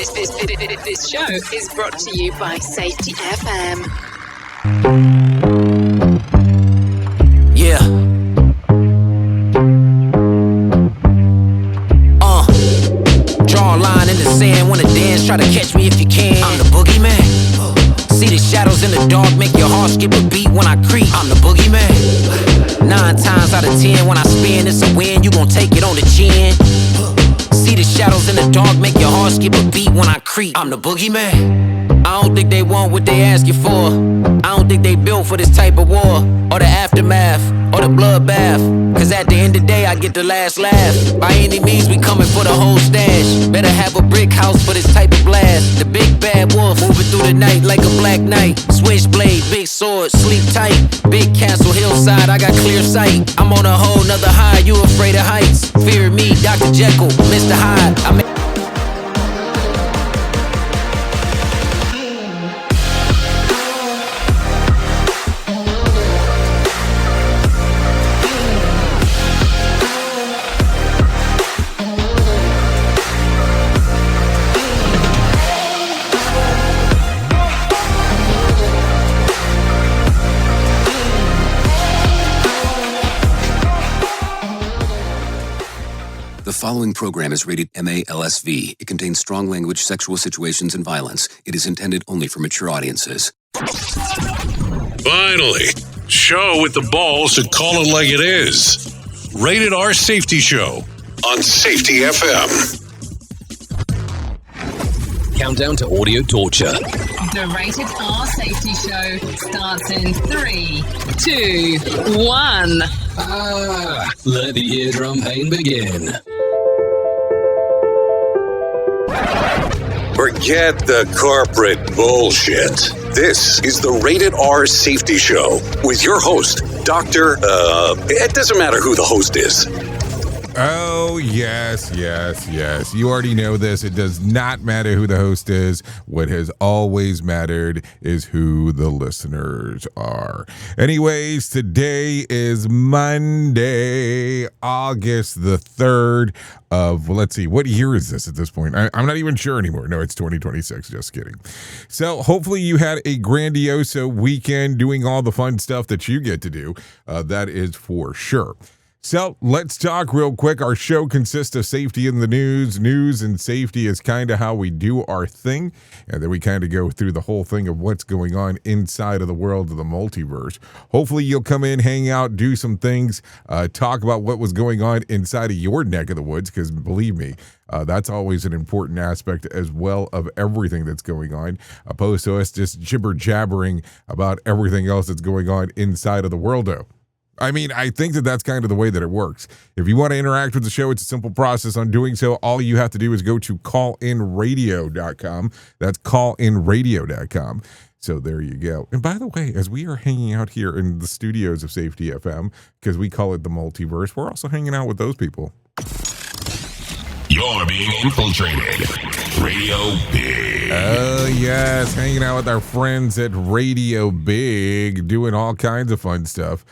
This show is brought to you by Safety FM. Yeah. Draw a line in the sand, wanna dance, try to catch me if you can. I'm the boogeyman. See the shadows in the dark, make your heart skip a beat when I creep. I'm the boogeyman. 9 times out of 10, when I spin, it's a win. You gon' take it on the chin. See the shadows in the dark, make your heart skip a beat when I creep. I'm the boogeyman. I don't think they want what they asking for. I don't think they built for this type of war, or the aftermath, or the bloodbath. Cause at the end of the day, I get the last laugh. By any means, we coming for the whole stash. Better have a brick house for this type of blast. The big bad wolf, moving through the night like a black knight. Switchblade, big sword, sleep tight. Big castle, hillside, I got clear sight. I'm on a whole nother high, you afraid of heights. Fear me, Dr. Jekyll, Mr. Hyde. The following program is rated MA-LSV. It contains strong language, sexual situations, and violence. It is intended only for mature audiences. Finally, show with the balls to call it like it is. Rated R Safety Show on Safety FM. Countdown to audio torture. The Rated R Safety Show starts in 3, 2, 1. Let the eardrum pain begin. Forget the corporate bullshit. This is the Rated R Safety Show with your host, Dr. It doesn't matter who the host is. Oh, yes. You already know this. It does not matter who the host is. What has always mattered is who the listeners are. Anyways, today is Monday, August the 3rd of, let's see, what year is this at this point? I'm not even sure anymore. No, it's 2026. Just kidding. So hopefully you had a grandioso weekend doing all the fun stuff that you get to do. That is for sure. So let's talk real quick. Our show consists of safety in the news. News and safety is kind of how we do our thing. And then we kind of go through the whole thing of what's going on inside of the world of the multiverse. Hopefully you'll come in, hang out, do some things, talk about what was going on inside of your neck of the woods. Because believe me, that's always an important aspect as well of everything that's going on, opposed to us just jibber jabbering about everything else that's going on inside of the worldo. I mean, I think that's kind of the way that it works. If you want to interact with the show, it's a simple process on doing so. All you have to do is go to callinradio.com. That's callinradio.com. So there you go. And by the way, as we are hanging out here in the studios of Safety FM, because we call it the multiverse, we're also hanging out with those people. You're being infiltrated. Radio Big. Oh, yes. Hanging out with our friends at Radio Big, doing all kinds of fun stuff.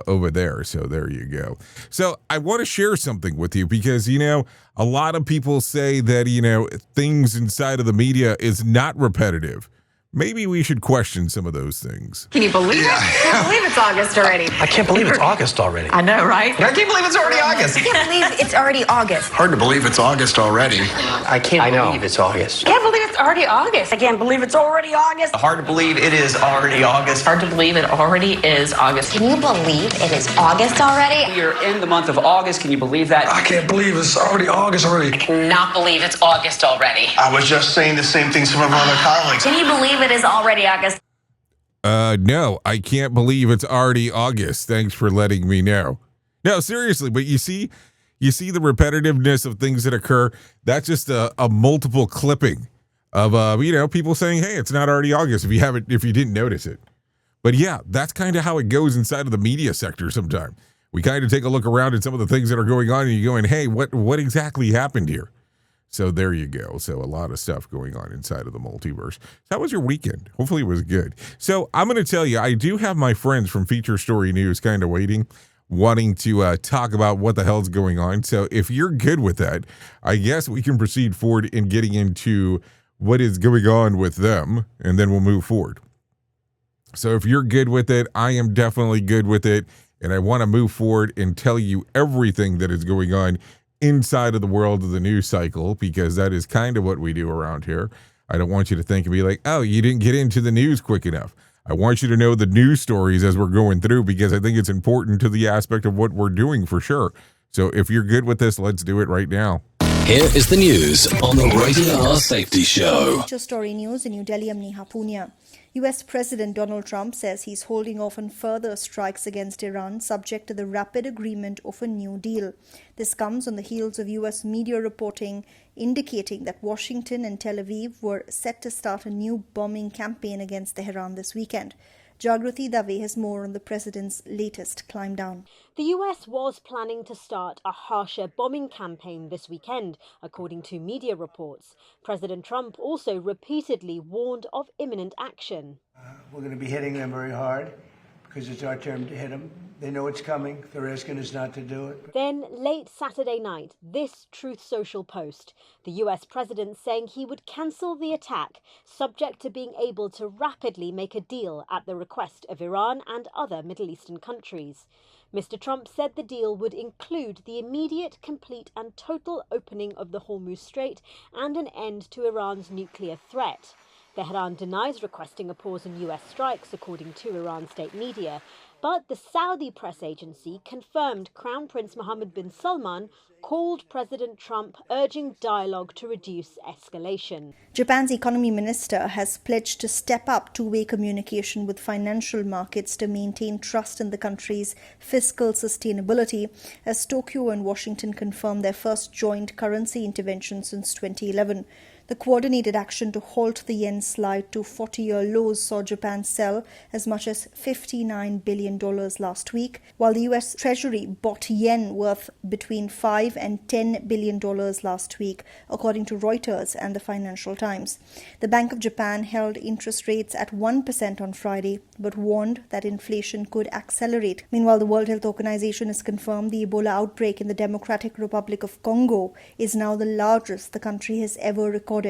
Over there. So there you go. So I want to share something with you because, a lot of people say that, things inside of the media is not repetitive. Maybe we should question some of those things. Can you believe it? I can't believe it's August already. I can't believe it's August already. I know, right? I can't believe it's already August. I can't believe it's already August. Hard to believe it's August already. I can't believe it's August. I can't believe it's already August. I can't believe it's already August. Hard to believe it is already August. Hard to believe it already is August. Can you believe it is August already? You're in the month of August. Can you believe that? I can't believe it's already August already. I cannot believe it's August already. I was just saying the same thing to some of our other colleagues. Can you believe it is already August? No, I can't believe it's already August. Thanks for letting me know. No, seriously, but you see the repetitiveness of things that occur. That's just a multiple clipping of people saying, "Hey, it's not already August." If you didn't notice it, but yeah, that's kind of how it goes inside of the media sector. Sometimes we kind of take a look around at some of the things that are going on, and you're going, "Hey, what exactly happened here?" So there you go. So a lot of stuff going on inside of the multiverse. That was your weekend. Hopefully it was good. So I'm going to tell you, I do have my friends from Feature Story News kind of waiting. wanting to talk about what the hell's going on. So if you're good with that, I guess we can proceed forward in getting into what is going on with them, and then we'll move forward. So if you're good with it, I am definitely good with it, and I want to move forward and tell you everything that is going on inside of the world of the news cycle, because that is kind of what we do around here. I don't want you to think and be like, oh, you didn't get into the news quick enough. I want you to know the news stories as we're going through, because I think it's important to the aspect of what we're doing for sure. So if you're good with this, let's do it right now. Here is the news on the Rated R Safety Show. Feature story news in New Delhi, Amniha Punia. US President Donald Trump says he's holding off on further strikes against Iran, subject to the rapid agreement of a new deal. This comes on the heels of US media reporting indicating that Washington and Tel Aviv were set to start a new bombing campaign against Tehran this weekend. Jagrati Dave has more on the president's latest climb down. The US was planning to start a harsher bombing campaign this weekend, according to media reports. President Trump also repeatedly warned of imminent action. We're going to be hitting them very hard because it's our turn to hit them. They know it's coming. They're asking us not to do it. Then, late Saturday night, this Truth Social post. The US president saying he would cancel the attack, subject to being able to rapidly make a deal at the request of Iran and other Middle Eastern countries. Mr. Trump said the deal would include the immediate, complete and total opening of the Hormuz Strait and an end to Iran's nuclear threat. Tehran denies requesting a pause in US strikes, according to Iran state media. But the Saudi press agency confirmed Crown Prince Mohammed bin Salman called President Trump, urging dialogue to reduce escalation. Japan's economy minister has pledged to step up two-way communication with financial markets to maintain trust in the country's fiscal sustainability, as Tokyo and Washington confirmed their first joint currency intervention since 2011. The coordinated action to halt the yen slide to 40-year lows saw Japan sell as much as $59 billion last week, while the US Treasury bought yen worth between $5 and $10 billion last week, according to Reuters and the Financial Times. The Bank of Japan held interest rates at 1% on Friday, but warned that inflation could accelerate. Meanwhile, the World Health Organization has confirmed the Ebola outbreak in the Democratic Republic of Congo is now the largest the country has ever recorded,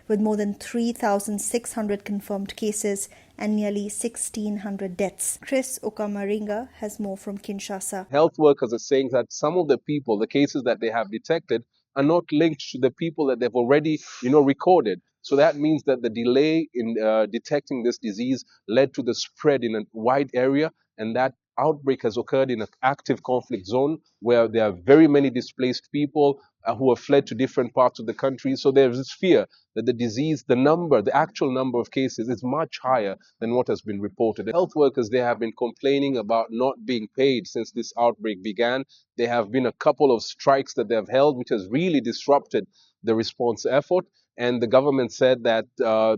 with more than 3,600 confirmed cases and nearly 1,600 deaths. Chris Okamaringa has more from Kinshasa. Health workers are saying that some of the people, the cases that they have detected, are not linked to the people that they've already, recorded. So that means that the delay in detecting this disease led to the spread in a wide area, and that outbreak has occurred in an active conflict zone where there are very many displaced people who have fled to different parts of the country. So there's this fear that the disease, the actual number of cases is much higher than what has been reported. Health workers, they have been complaining about not being paid since this outbreak began. There have been a couple of strikes that they have held, which has really disrupted the response effort. And the government said that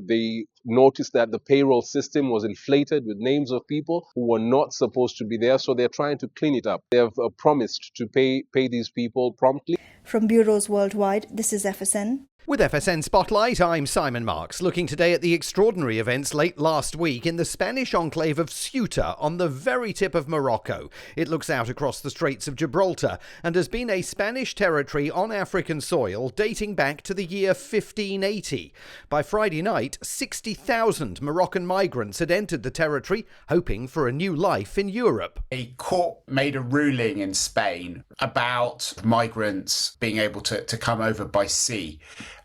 they noticed that the payroll system was inflated with names of people who were not supposed to be there. So they're trying to clean it up. They have promised to pay these people promptly. From bureaus worldwide, this is FSN. With FSN Spotlight, I'm Simon Marks, looking today at the extraordinary events late last week in the Spanish enclave of Ceuta on the very tip of Morocco. It looks out across the Straits of Gibraltar and has been a Spanish territory on African soil dating back to the year 1580. By Friday night, 60,000 Moroccan migrants had entered the territory, hoping for a new life in Europe. A court made a ruling in Spain about migrants being able to come over by sea.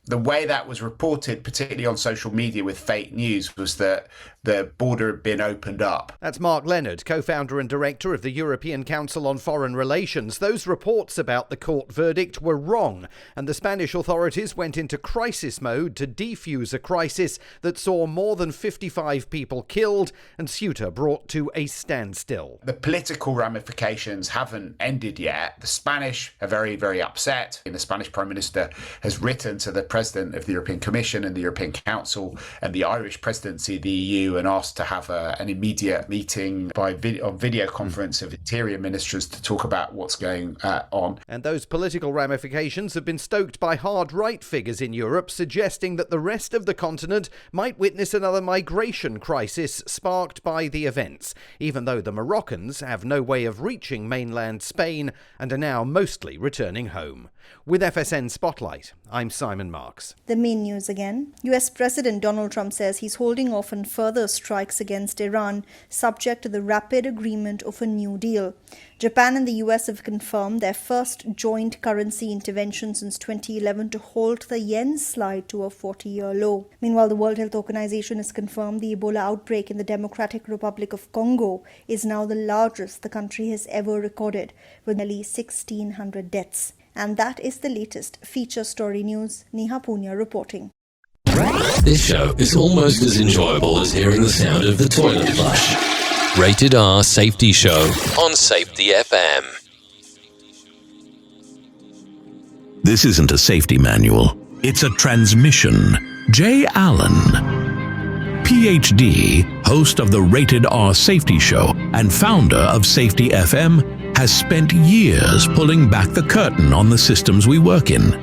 The way that was reported, particularly on social media with fake news, was that the border had been opened up. That's Mark Leonard, co-founder and director of the European Council on Foreign Relations. Those reports about the court verdict were wrong, and the Spanish authorities went into crisis mode to defuse a crisis that saw more than 55 people killed and Ceuta brought to a standstill. The political ramifications haven't ended yet. The Spanish are very, very upset, and the Spanish Prime Minister has written to the President of the European Commission and the European Council and the Irish presidency of the EU EU and asked to have an immediate meeting on video conference of interior ministers to talk about what's going on. And those political ramifications have been stoked by hard right figures in Europe, suggesting that the rest of the continent might witness another migration crisis sparked by the events, even though the Moroccans have no way of reaching mainland Spain and are now mostly returning home. With FSN Spotlight, I'm Simon Marks. The main news again. US President Donald Trump says he's holding off on further strikes against Iran, subject to the rapid agreement of a new deal. Japan and the US have confirmed their first joint currency intervention since 2011 to halt the yen's slide to a 40-year low. Meanwhile, the World Health Organization has confirmed the Ebola outbreak in the Democratic Republic of Congo is now the largest the country has ever recorded, with nearly 1,600 deaths. And that is the latest feature story news. Neha Punya reporting. This show is almost as enjoyable as hearing the sound of the toilet flush. Rated R Safety Show on Safety FM. This isn't a safety manual. It's a transmission. Jay Allen, PhD, host of the Rated R Safety Show and founder of Safety FM, has spent years pulling back the curtain on the systems we work in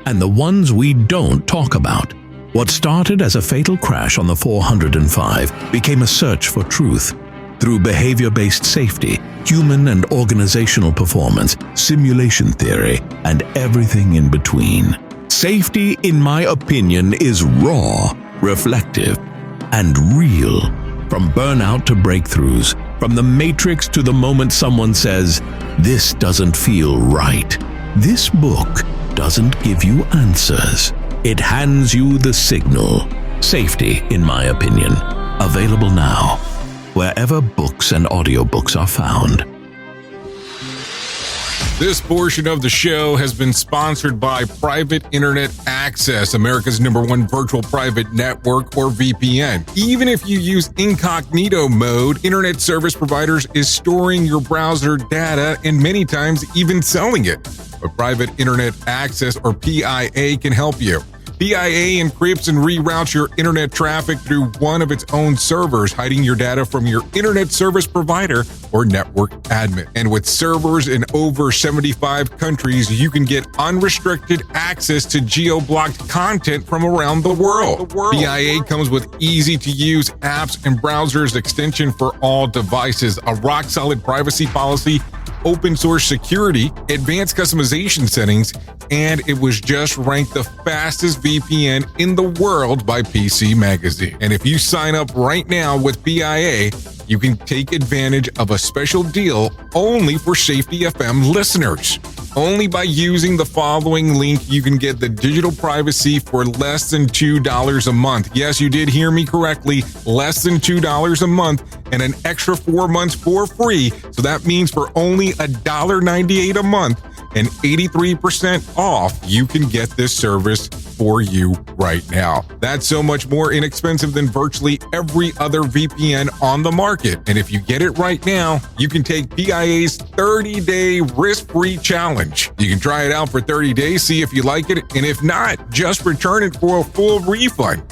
and the ones we don't talk about. What started as a fatal crash on the 405 became a search for truth through behavior-based safety, human and organizational performance, simulation theory, and everything in between. Safety, in my opinion, is raw, reflective, and real. From burnout to breakthroughs, from the matrix to the moment someone says, "This doesn't feel right." This book doesn't give you answers. It hands you the signal. Safety, in my opinion. Available now, wherever books and audiobooks are found. This portion of the show has been sponsored by Private Internet Access, America's #1 virtual private network, or VPN. Even if you use incognito mode, internet service providers is storing your browser data and many times even selling it. But Private Internet Access, or PIA, can help you. PIA encrypts and reroutes your internet traffic through one of its own servers, hiding your data from your internet service provider or network admin. And with servers in over 75 countries, you can get unrestricted access to geo-blocked content from around the world. PIA comes with easy-to-use apps and browsers extension for all devices, a rock-solid privacy policy, open source security, advanced customization settings, and it was just ranked the fastest VPN in the world by PC Magazine. And if you sign up right now with PIA, you can take advantage of a special deal only for Safety FM listeners. Only by using the following link, you can get the digital privacy for less than $2 a month. Yes, you did hear me correctly, less than $2 a month, and an extra 4 months for free. So that means for only $1.98 a month and 83% off, you can get this service for you right now. That's so much more inexpensive than virtually every other VPN on the market. And if you get it right now, you can take PIA's 30-day risk-free challenge. You can try it out for 30 days, see if you like it, and if not, just return it for a full refund.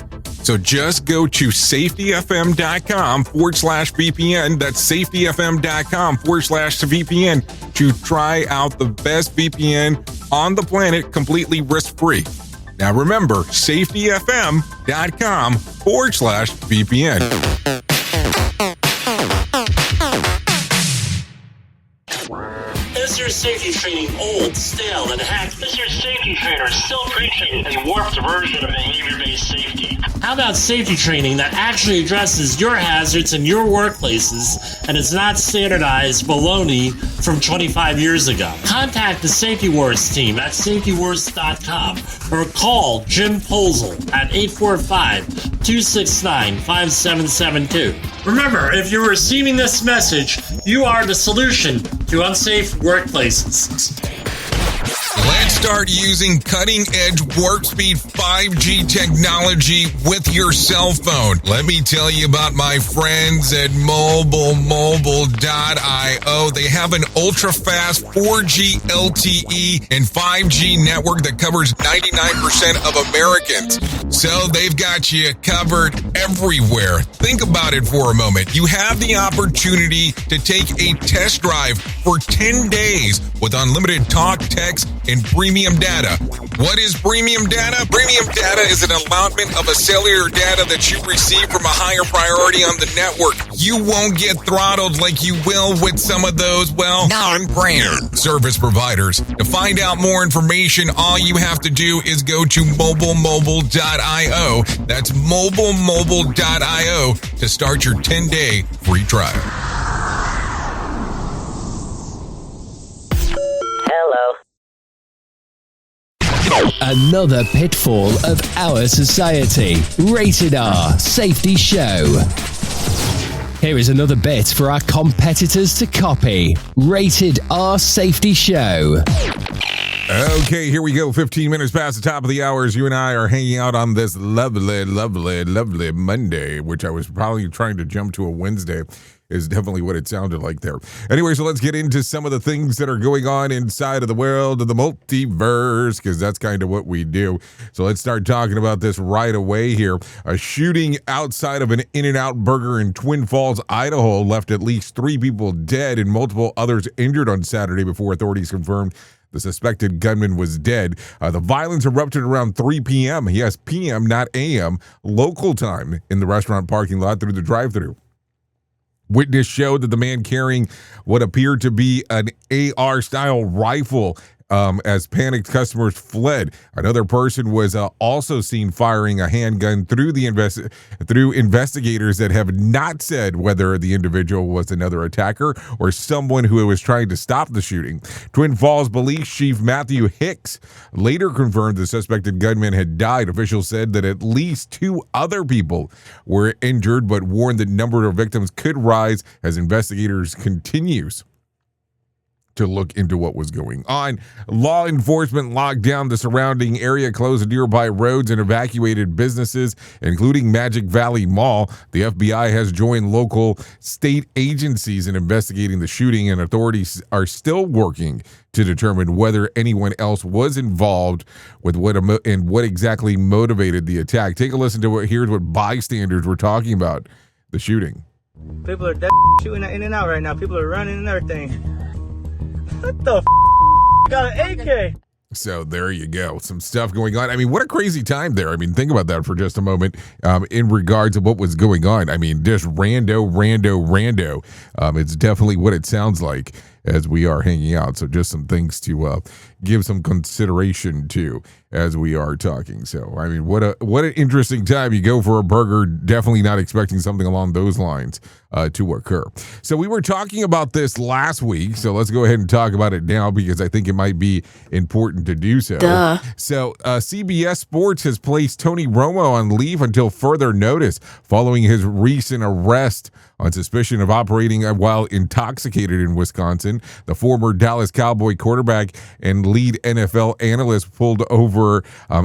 So just go to safetyfm.com/VPN. That's safetyfm.com/VPN to try out the best VPN on the planet completely risk-free. Now remember, safetyfm.com/VPN. Is your safety training old, stale, and hacked? Is your safety trainer still preaching a warped version of behavior-based safety? How about safety training that actually addresses your hazards in your workplaces and is not standardized baloney from 25 years ago? Contact the Safety Wars team at safetywars.com or call Jim Posel at 845-269-5772. Remember, if you're receiving this message, you are the solution to unsafe workplaces. Let's start using cutting-edge warp speed 5G technology with your cell phone. Let me tell you about my friends at mobile.io. They have an ultra-fast 4G LTE and 5G network that covers 99% of Americans. So they've got you covered everywhere. Think about it for a moment. You have the opportunity to take a test drive for 10 days with unlimited talk, text, and premium data. What is premium data? Premium data is an allotment of a cellular data that you receive from a higher priority on the network. You won't get throttled like you will with some of those, well, non-brand service providers. To find out more information, all you have to do is go to mobilemobile.io. That's mobilemobile.io to start your 10-day free trial. Hello. Another pitfall of our society. Rated R Safety Show. Here is another bit for our competitors to copy. Rated R Safety Show. Okay, here we go. 15 minutes past the top of the hour as you and I are hanging out on this lovely Monday, which I was probably trying to jump to a Wednesday. Is definitely what it sounded like there. Anyway, so let's get into some of the things that are going on inside of the world of the multiverse, because that's kind of what we do. So let's start talking about this right away here. A shooting outside of an In-N-Out Burger in Twin Falls, Idaho, left at least 3 people dead and multiple others injured on Saturday before authorities confirmed the suspected gunman was dead. The violence erupted around 3 p.m. Yes, p.m., not a.m., local time in the restaurant parking lot through the drive-thru. Witness showed that the man carrying what appeared to be an AR-style rifle as panicked customers fled. Another person was also seen firing a handgun through investigators that have not said whether the individual was another attacker or someone who was trying to stop the shooting. Twin Falls Police Chief Matthew Hicks later confirmed the suspected gunman had died. Officials said that at least 2 other people were injured, but warned the number of victims could rise as investigators continues to look into what was going on. Law enforcement locked down the surrounding area, closed nearby roads, and evacuated businesses, including Magic Valley Mall. The FBI has joined local state agencies in investigating the shooting, and authorities are still working to determine whether anyone else was involved with what exactly motivated the attack. Take a listen to here's what bystanders were talking about the shooting. People are shooting at In-N-Out right now. People are running and everything. What the got an AK? So there you go. Some stuff going on. I mean, what a crazy time there. I mean, think about that for just a moment in regards to what was going on. I mean, just rando. It's definitely what it sounds like as we are hanging out. So just some things to give some consideration to as we are talking. So, I mean, what an interesting time. You go for a burger, definitely not expecting something along those lines to occur. So we were talking about this last week, so let's go ahead and talk about it now because I think it might be important to do so. Duh. So CBS Sports has placed Tony Romo on leave until further notice following his recent arrest on suspicion of operating while intoxicated in Wisconsin. The former Dallas Cowboy quarterback and lead NFL analyst pulled over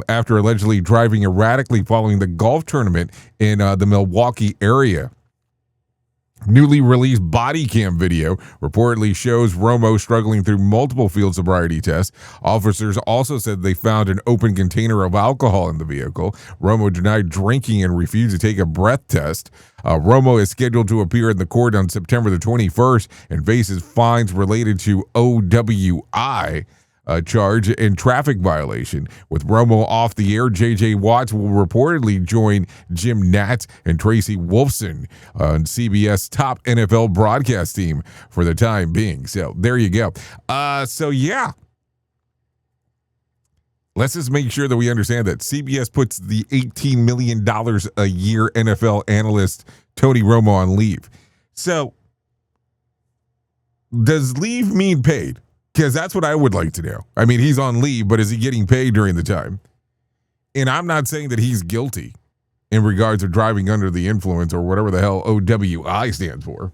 after allegedly driving erratically following the golf tournament in the Milwaukee area. Newly released body cam video reportedly shows Romo struggling through multiple field sobriety tests. Officers also said they found an open container of alcohol in the vehicle. Romo denied drinking and refused to take a breath test. Romo is scheduled to appear in the court on September the 21st and faces fines related to OWI charge and traffic violation. With Romo off the air, J.J. Watts will reportedly join Jim Nantz and Tracy Wolfson on CBS top NFL broadcast team for the time being. So there you go. Yeah. Let's just make sure that we understand that CBS puts the $18 million a year NFL analyst Tony Romo on leave. So does leave mean paid? Because that's what I would like to know. I mean, he's on leave, but is he getting paid during the time? And I'm not saying that he's guilty in regards to driving under the influence or whatever the hell OWI stands for.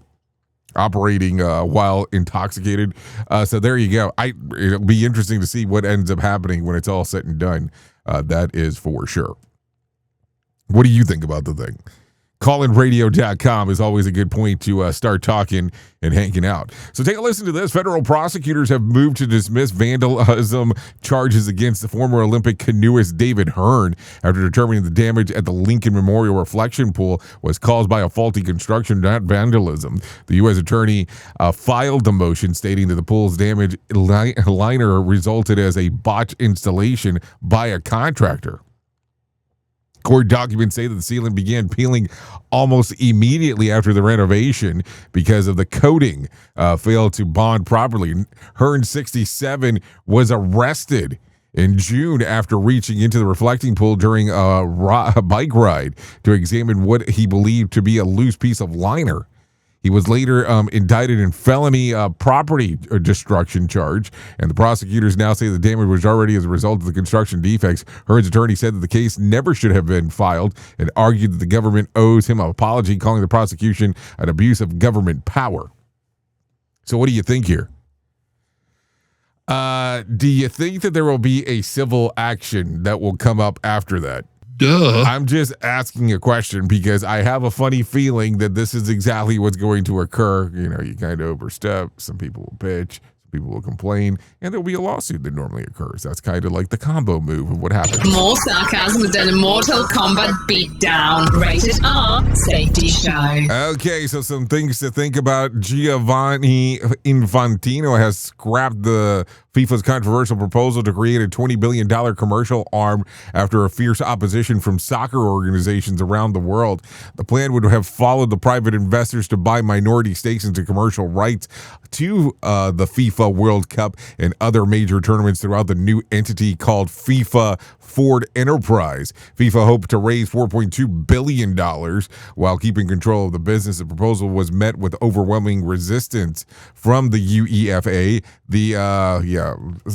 operating while intoxicated. So there you go. It'll be interesting to see what ends up happening when it's all said and done. That is for sure. What do you think about the thing? Callinradio.com is always a good point to start talking and hanging out. So take a listen to this. Federal prosecutors have moved to dismiss vandalism charges against the former Olympic canoeist David Hearn after determining the damage at the Lincoln Memorial Reflection Pool was caused by a faulty construction, not vandalism. The U.S. attorney filed the motion stating that the pool's damage liner resulted as a botched installation by a contractor. Court documents say that the ceiling began peeling almost immediately after the renovation because of the coating failed to bond properly. Hearn, 67, was arrested in June after reaching into the reflecting pool during a bike ride to examine what he believed to be a loose piece of liner. He was later indicted in felony property destruction charge, and the prosecutors now say the damage was already as a result of the construction defects. Hearn's attorney said that the case never should have been filed and argued that the government owes him an apology, calling the prosecution an abuse of government power. So what do you think here? Do you think that there will be a civil action that will come up after that? Duh. I'm just asking a question because I have a funny feeling that this is exactly what's going to occur. You know, you kind of overstep. Some people will bitch. Some people will complain. And there'll be a lawsuit that normally occurs. That's kind of like the combo move of what happens. More sarcasm than a Mortal Kombat beatdown. Rated R Safety Show. Okay, so some things to think about. Giovanni Infantino has scrapped the FIFA's controversial proposal to create a $20 billion commercial arm after a fierce opposition from soccer organizations around the world. The plan would have followed the private investors to buy minority stakes into commercial rights to the FIFA World Cup and other major tournaments throughout the new entity called FIFA Ford Enterprise. FIFA hoped to raise $4.2 billion while keeping control of the business. The proposal was met with overwhelming resistance from the UEFA,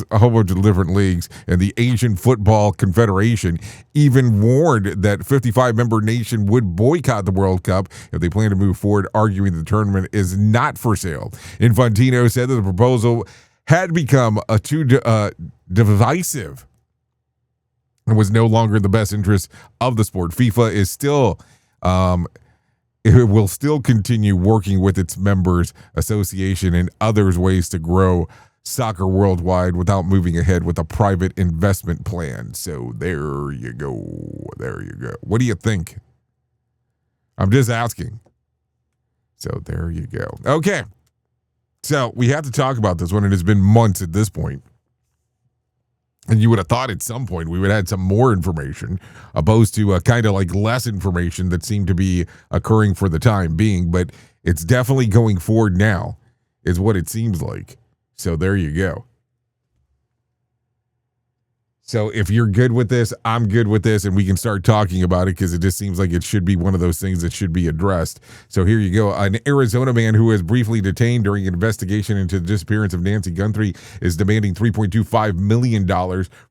a whole bunch of different leagues, and the Asian Football Confederation even warned that 55-member nation would boycott the World Cup if they plan to move forward, arguing the tournament is not for sale. Infantino said that the proposal had become too divisive and was no longer in the best interest of the sport. FIFA is still, it will still continue working with its members association and others ways to grow soccer worldwide without moving ahead with a private investment plan. So there you go. There you go. What do you think? I'm just asking. So there you go. Okay. So we have to talk about this when it has been months at this point. And you would have thought at some point we would have had some more information opposed to kind of like less information that seemed to be occurring for the time being. But it's definitely going forward now is what it seems like. So there you go. So if you're good with this, I'm good with this, and we can start talking about it because it just seems like it should be one of those things that should be addressed. So here you go. An Arizona man who was briefly detained during an investigation into the disappearance of Nancy Guthrie is demanding $3.25 million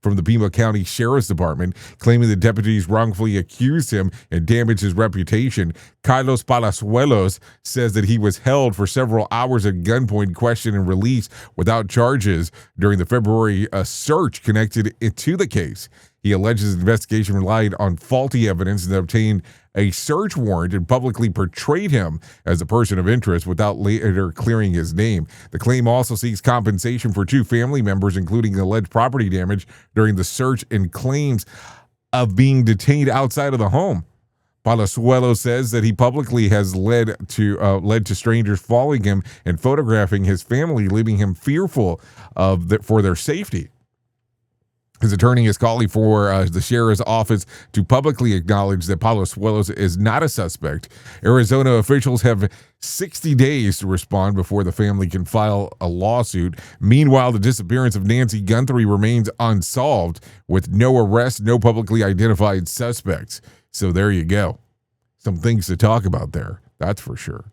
from the Pima County Sheriff's Department, claiming the deputies wrongfully accused him and damaged his reputation. Carlos Palazuelos says that he was held for several hours at gunpoint, questioned, and released without charges during the February search connected to the case. He alleges the investigation relied on faulty evidence and obtained a search warrant and publicly portrayed him as a person of interest without later clearing his name. The claim also seeks compensation for 2 family members, including alleged property damage during the search and claims of being detained outside of the home. Palazuelo says that he publicly has led to strangers following him and photographing his family, leaving him fearful for their safety. His attorney is calling for the sheriff's office to publicly acknowledge that Palazuelos is not a suspect. Arizona officials have 60 days to respond before the family can file a lawsuit. Meanwhile, the disappearance of Nancy Guthrie remains unsolved, with no arrests, no publicly identified suspects. So there you go. Some things to talk about there. That's for sure.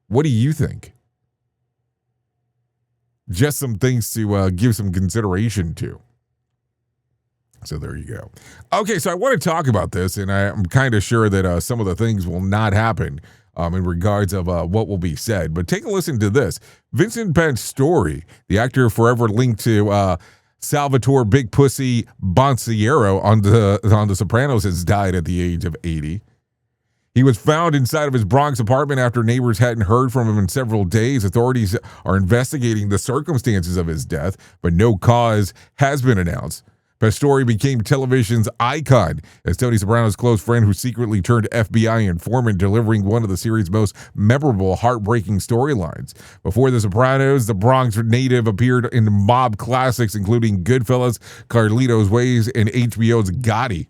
What do you think? Just some things to give some consideration to. So there you go. Okay, so I want to talk about this, and I'm kind of sure that some of the things will not happen in regards of what will be said. But take a listen to this. Vincent Pastore, the actor forever linked to Salvatore Big Pussy Bonsiero on the Sopranos, has died at the age of 80. He was found inside of his Bronx apartment after neighbors hadn't heard from him in several days. Authorities are investigating the circumstances of his death, but no cause has been announced. Pastore became television's icon as Tony Soprano's close friend who secretly turned FBI informant, delivering one of the series' most memorable, heartbreaking storylines. Before The Sopranos, the Bronx native appeared in mob classics including Goodfellas, Carlito's Ways, and HBO's Gotti.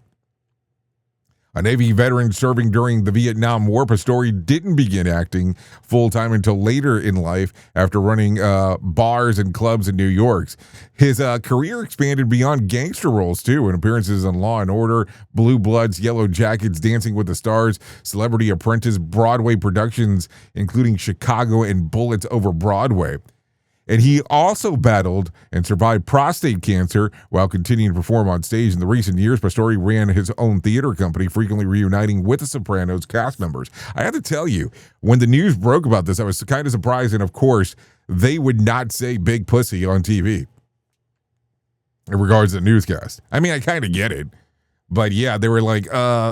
A Navy veteran serving during the Vietnam War, Pastore didn't begin acting full-time until later in life after running bars and clubs in New York. His career expanded beyond gangster roles, too, and appearances on Law & Order, Blue Bloods, Yellow Jackets, Dancing with the Stars, Celebrity Apprentice, Broadway productions, including Chicago and Bullets Over Broadway. And he also battled and survived prostate cancer while continuing to perform on stage. In the recent years, Pastore ran his own theater company, frequently reuniting with the Sopranos cast members. I have to tell you, when the news broke about this, I was kind of surprised. And of course, they would not say big pussy on TV in regards to the newscast. I mean, I kind of get it. But yeah, they were like,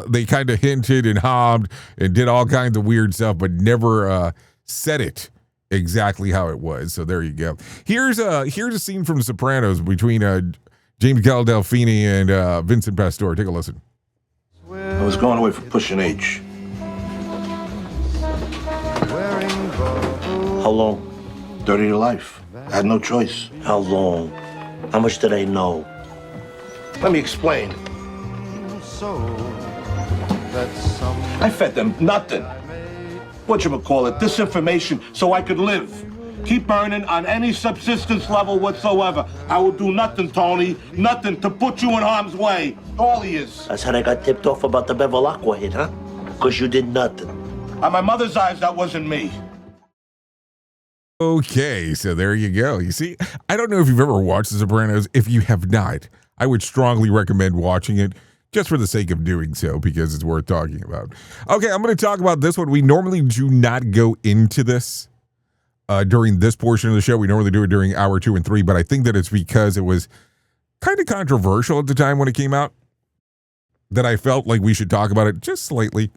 they kind of hinted and hobbed and did all kinds of weird stuff, but never said it exactly how it was. So there you go. Here's a scene from The Sopranos between James Gandolfini and Vincent Pastore. Take a listen. I was going away for pushing H. How long? 30 to life. I had no choice. How long? How much did I know? Let me explain. I fed them nothing. Whatchamacallit, disinformation so I could live. Keep earning on any subsistence level whatsoever. I will do nothing, Tony, nothing to put you in harm's way. All he is. That's how I got tipped off about the Bevilacqua hit, huh? Because you did nothing. On my mother's eyes, that wasn't me. Okay, so there you go. You see, I don't know if you've ever watched The Sopranos. If you have not, I would strongly recommend watching it. Just for the sake of doing so, because it's worth talking about. Okay, I'm going to talk about this one. We normally do not go into this during this portion of the show. We normally do it during hour 2 and 3, but I think that it's because it was kind of controversial at the time when it came out that I felt like we should talk about it just slightly.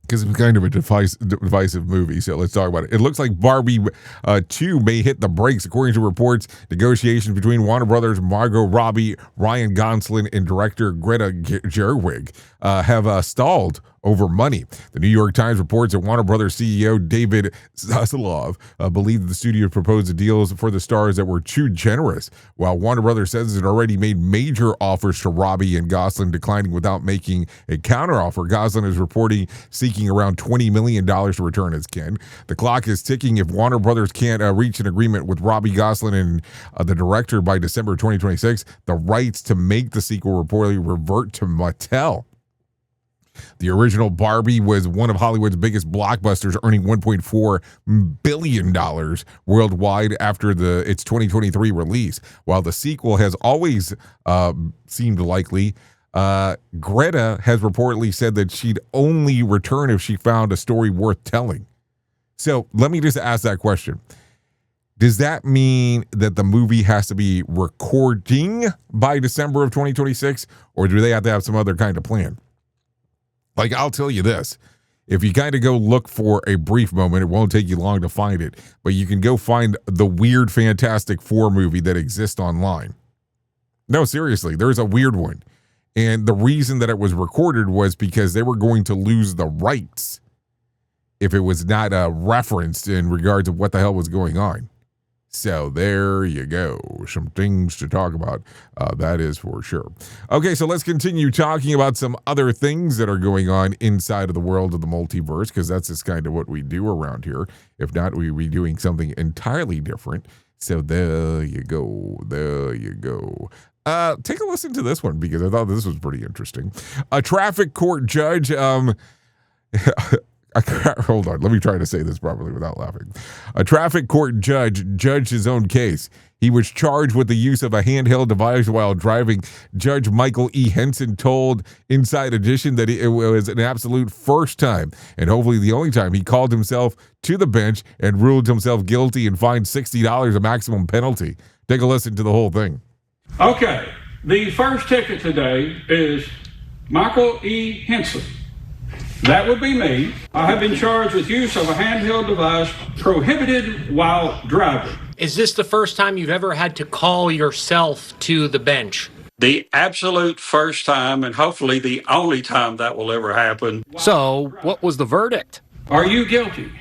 Because it's kind of a divisive movie, so let's talk about it. It looks like Barbie 2 may hit the brakes. According to reports, negotiations between Warner Brothers, Margot Robbie, Ryan Gosling, and director Greta Gerwig have stalled over money. The New York Times reports that Warner Brothers CEO David Zaslav believed the studio proposed the deals for the stars that were too generous, while Warner Brothers says it already made major offers to Robbie and Gosling, declining without making a counteroffer. Gosling is reporting seeking around $20 million to return as Ken. The clock is ticking. If Warner Brothers can't reach an agreement with Robbie Gosling and the director by December 2026, the rights to make the sequel reportedly revert to Mattel. The original Barbie was one of Hollywood's biggest blockbusters, earning $1.4 billion worldwide after its 2023 release. While the sequel has always seemed likely, Greta has reportedly said that she'd only return if she found a story worth telling. So let me just ask that question. Does that mean that the movie has to be recording by December of 2026, or do they have to have some other kind of plan? Like, I'll tell you this, if you kind of go look for a brief moment, it won't take you long to find it, but you can go find the weird Fantastic Four movie that exists online. No, seriously, there's a weird one. And the reason that it was recorded was because they were going to lose the rights if it was not referenced in regards to what the hell was going on. So there you go. Some things to talk about. That is for sure. Okay, so let's continue talking about some other things that are going on inside of the world of the multiverse, because that's just kind of what we do around here. If not, we'd be doing something entirely different. So there you go. There you go. Take a listen to this one, because I thought this was pretty interesting. A traffic court judge Hold on, let me try to say this properly without laughing. A traffic court judge judged his own case. He was charged with the use of a handheld device while driving. Judge Michael E. Henson told Inside Edition that it was an absolute first time, and hopefully the only time, he called himself to the bench and ruled himself guilty and fined $60 a maximum penalty. Take a listen to the whole thing. Okay, the first ticket today is Michael E. Henson. That would be me. I have been charged with use of a handheld device prohibited while driving. Is this the first time you've ever had to call yourself to the bench? The absolute first time, and hopefully the only time that will ever happen. So, what was the verdict? Are you guilty?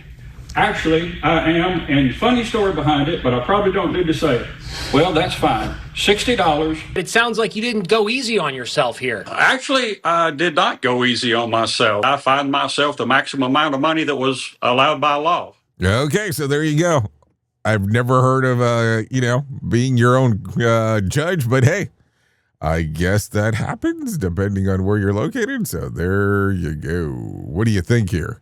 Actually, I am, and funny story behind it, but I probably don't need to say it. Well, that's fine. $60. It sounds like you didn't go easy on yourself here. Actually, I did not go easy on myself. I fined myself the maximum amount of money that was allowed by law. Okay, so there you go. I've never heard of, being your own judge, but hey, I guess that happens depending on where you're located. So there you go. What do you think here?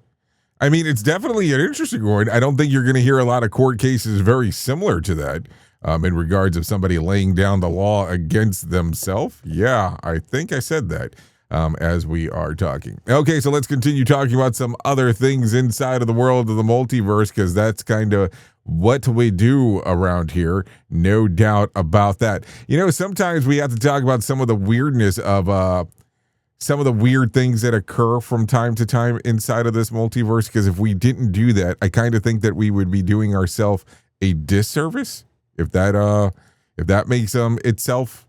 I mean, it's definitely an interesting one. I don't think you're going to hear a lot of court cases very similar to that in regards of somebody laying down the law against themselves. Yeah, I think I said that as we are talking. Okay, so let's continue talking about some other things inside of the world of the multiverse, because that's kind of what we do around here. No doubt about that. Sometimes we have to talk about some of the weirdness of some of the weird things that occur from time to time inside of this multiverse, because if we didn't do that, I kind of think that we would be doing ourselves a disservice, if that makes itself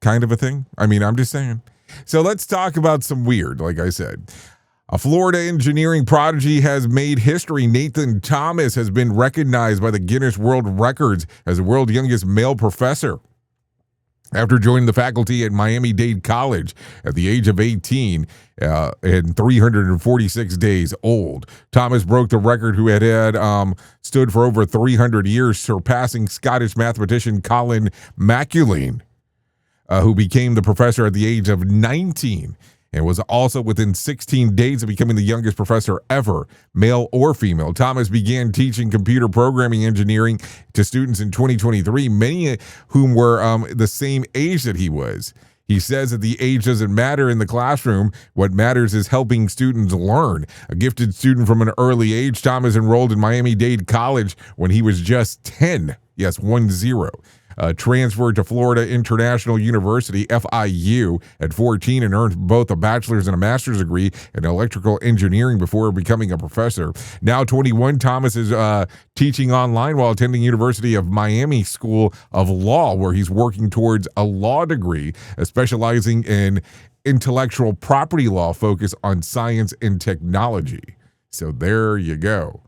kind of a thing. I mean, I'm just saying. So let's talk about some weird, like I said. A Florida engineering prodigy has made history. Nathan Thomas has been recognized by the Guinness World Records as the world's youngest male professor. After joining the faculty at Miami-Dade College at the age of 18 and 346 days old, Thomas broke the record, who had stood for over 300 years, surpassing Scottish mathematician Colin Maculin, who became the professor at the age of 19 and was also within 16 days of becoming the youngest professor ever, male or female. Thomas began teaching computer programming engineering to students in 2023, many of whom were the same age that he was. He says that the age doesn't matter in the classroom. What matters is helping students learn. A gifted student from an early age, Thomas enrolled in Miami-Dade College when he was just 10. Yes, 10. Transferred to Florida International University, FIU, at 14 and earned both a bachelor's and a master's degree in electrical engineering before becoming a professor. Now 21, Thomas is teaching online while attending University of Miami School of Law, where he's working towards a law degree, specializing in intellectual property law focused on science and technology. So there you go.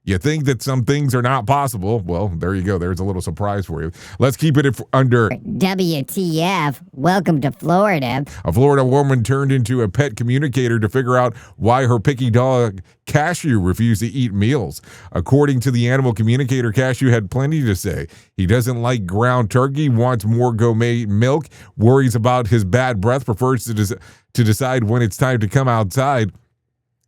You think that some things are not possible. Well, there you go. There's a little surprise for you. Let's keep it under WTF. Welcome to Florida. A Florida woman turned into a pet communicator to figure out why her picky dog, Cashew, refused to eat meals. According to the animal communicator, Cashew had plenty to say. He doesn't like ground turkey, wants more gourmet milk, worries about his bad breath, prefers to decide when it's time to come outside,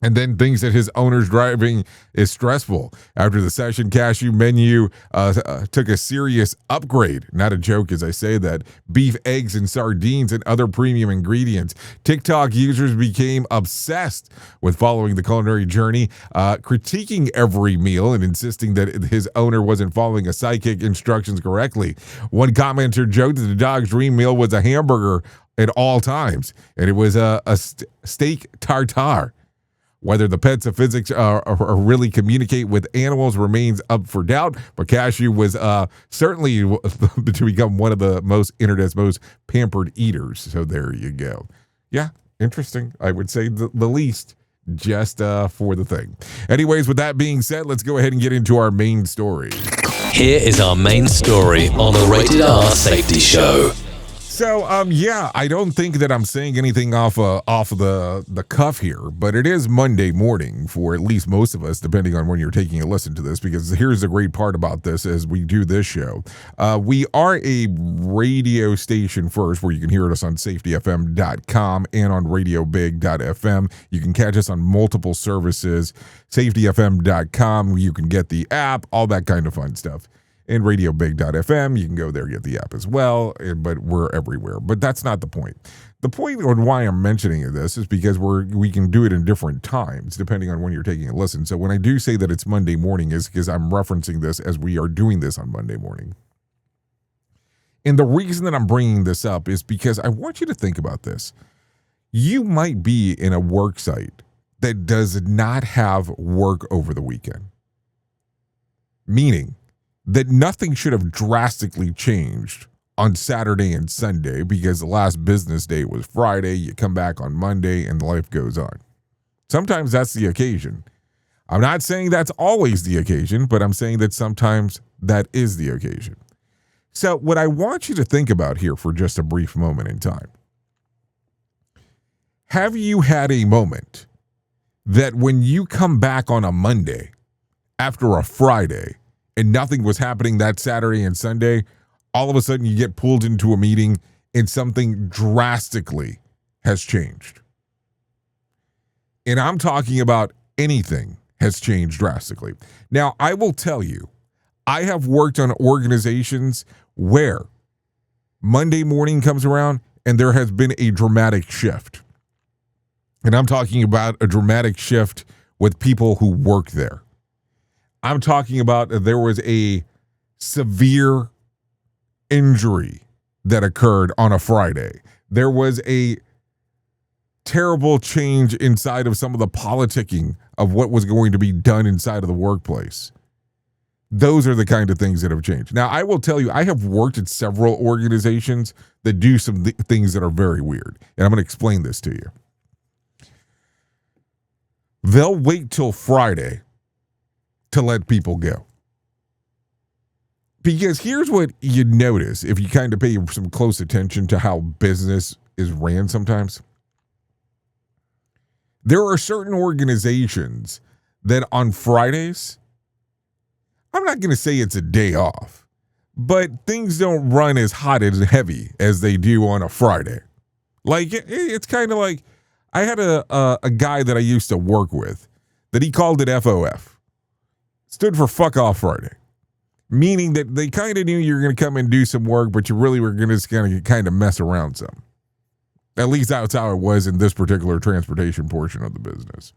and then thinks that his owner's driving is stressful. After the session, Cashew menu took a serious upgrade. Not a joke as I say that. Beef, eggs, and sardines and other premium ingredients. TikTok users became obsessed with following the culinary journey, critiquing every meal and insisting that his owner wasn't following a sidekick instructions correctly. One commenter joked that the dog's dream meal was a hamburger at all times, and it was a steak tartare. Whether the pets of physics really communicate with animals remains up for doubt, but Cashew was certainly to become one of the internet's most pampered eaters. So there you go. Yeah, interesting. I would say the least, just for the thing. Anyways, with that being said, let's go ahead and get into our main story. Here is our main story on the Rated R Safety Show. So, yeah, I don't think that I'm saying anything off of the cuff here, but it is Monday morning for at least most of us, depending on when you're taking a listen to this, because here's the great part about this as we do this show. We are a radio station first, where you can hear us on safetyfm.com and on radiobig.fm. You can catch us on multiple services, safetyfm.com, you can get the app, all that kind of fun stuff. And radiobig.fm, you can go there, get the app as well, but we're everywhere. But that's not the point. The point on why I'm mentioning this is because we can do it in different times, depending on when you're taking a listen. So when I do say that it's Monday morning, is because I'm referencing this as we are doing this on Monday morning. And the reason that I'm bringing this up is because I want you to think about this. You might be in a work site that does not have work over the weekend. Meaning that nothing should have drastically changed on Saturday and Sunday because the last business day was Friday. You come back on Monday and life goes on. Sometimes that's the occasion. I'm not saying that's always the occasion, but I'm saying that sometimes that is the occasion. So what I want you to think about here for just a brief moment in time. Have you had a moment that when you come back on a Monday after a Friday, and nothing was happening that Saturday and Sunday, all of a sudden you get pulled into a meeting and something drastically has changed? And I'm talking about anything has changed drastically. Now, I will tell you, I have worked on organizations where Monday morning comes around and there has been a dramatic shift. And I'm talking about a dramatic shift with people who work there. I'm talking about there was a severe injury that occurred on a Friday. There was a terrible change inside of some of the politicking of what was going to be done inside of the workplace. Those are the kind of things that have changed. Now, I will tell you, I have worked at several organizations that do some things that are very weird. And I'm going to explain this to you. They'll wait till Friday to let people go. Because here's what you notice if you kind of pay some close attention to how business is ran sometimes. There are certain organizations that on Fridays, I'm not going to say it's a day off, but things don't run as hot and heavy as they do on a Friday. Like, it's kind of like, I had a guy that I used to work with that he called it FOF. Stood for Fuck Off Friday, meaning that they kind of knew you were going to come and do some work, but you really were going to kind of mess around some. At least that's how it was in this particular transportation portion of the business.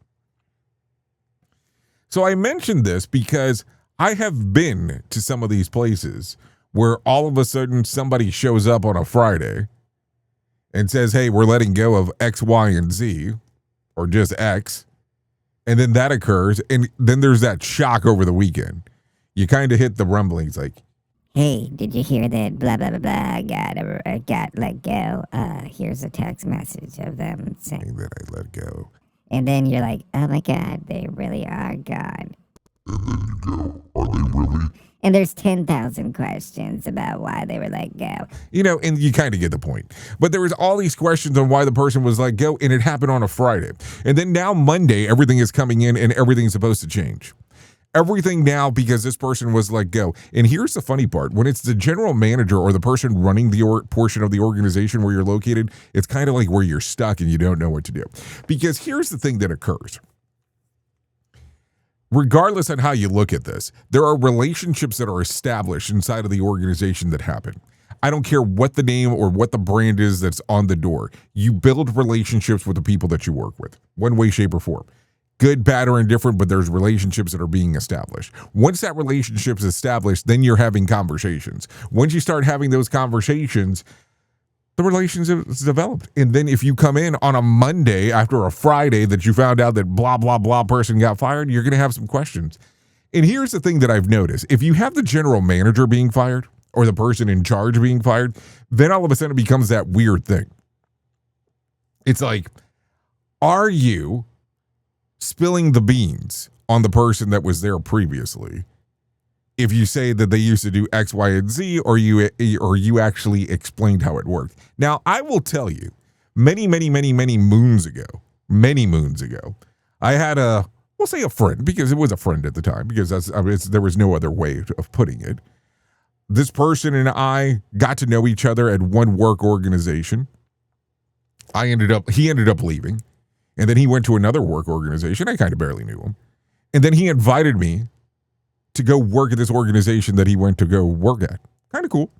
So I mentioned this because I have been to some of these places where all of a sudden somebody shows up on a Friday and says, hey, we're letting go of X, Y, and Z, or just X. And then that occurs, and then there's that shock over the weekend. You kind of hit the rumblings like, hey, did you hear that blah, blah, blah, blah, got let go? Here's a text message of them saying that I let go. And then you're like, oh my God, they really are gone. And then you go, are they really? And there's 10,000 questions about why they were let go. You know, and you kind of get the point. But there was all these questions on why the person was let go, and it happened on a Friday. And then now Monday, everything is coming in, and everything's supposed to change. Everything now because this person was let go. And here's the funny part. When it's the general manager or the person running the portion of the organization where you're located, it's kind of like where you're stuck and you don't know what to do. Because here's the thing that occurs. Regardless on how you look at this, there are relationships that are established inside of the organization that happen. I don't care what the name or what the brand is that's on the door. You build relationships with the people that you work with, one way, shape, or form. Good, bad, or indifferent, but there's relationships that are being established. Once that relationship is established, then you're having conversations. Once you start having those conversations, the relationship is developed. And then if you come in on a Monday after a Friday that you found out that blah, blah, blah person got fired, you're going to have some questions. And here's the thing that I've noticed. If you have the general manager being fired or the person in charge being fired, then all of a sudden it becomes that weird thing. It's like, are you spilling the beans on the person that was there previously? if you say that they used to do X, Y, and Z, or you actually explained how it worked. Now, I will tell you, many moons ago, I had we'll say a friend, because it was a friend at the time, because there was no other way of putting it. This person and I got to know each other at one work organization. He ended up leaving, and then he went to another work organization. I kind of barely knew him. And then he invited me to go work at this organization that he went to go work at. Kind of cool.